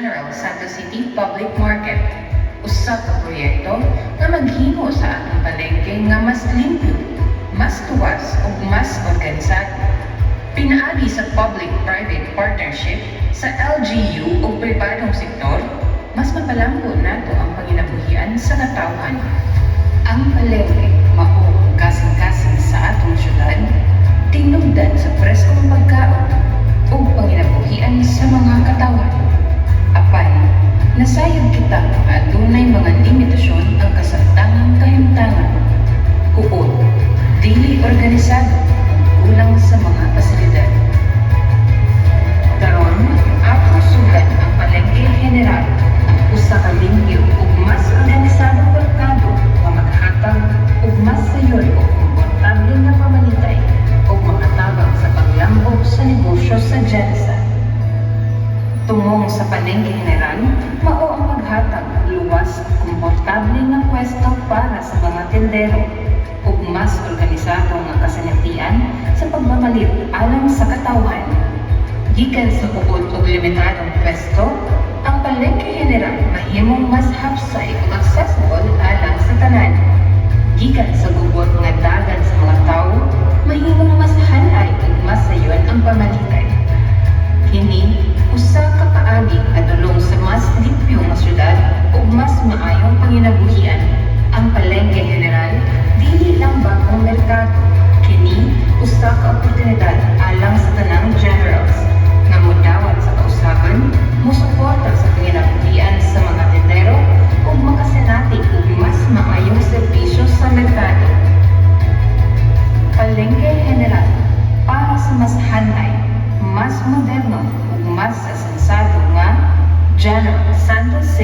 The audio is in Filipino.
General Santos City Public Market. Usa ka proyekto nga maghimo sa atong palengke nga mas limpyo, mas tuwas ug mas organisado. Pinaagi sa public-private partnership sa LGU ug pribadong sektor, mas mapalanggo nato ang panginabuhian sa katawhan. Ang palengke mao ang kasing-kasing sa atong syudad, tinugdan sa preskong pagkaon ug panginabuhian sa mga katawhan. Apan, nasayod kita nga adunay mga limitasyon ang kasamtangang kahimtangan. Huot, dili organisado ug kulang sa mga pasilidad. Karon, ato sugat ang palengke general, usa ka limpyo ug mas organisadong merkado nga maghatag ug mas sayon ug komportable nga pamalitay ug makatabang sa paglambog sa negosyo sa Jensen. Tumong sa palengke general, mao ang maghatag luwas komportable nga pwesto para sa mga tindero ug mas organisado nga kasinatian sa pagmamalit alang sa katawhan. Gikan sa ubod ug limitadong pwesto, ang palengke general mahimong mas hapsay ug accessible alang sa tanan. Gikan sa gubot nga dagan sa mga tawo, mahimong mas hanay ug mas sayon ang pamalitay. Kini usa ka paagi adulong sa mas limpyo nga syudad ug mas maayong panginabuhian. Ang palengke general dili lang bagong merkado, kini usa ka oportunidad alang sa tanang generals nga modawat sa kausaban, mosuporta sa panginabuhian sa mga tindero ug makasinati og mas maayong serbisyo sa merkado. Palengke general para sa mas hanay, mas moderno ug mas asansado nga General Santos City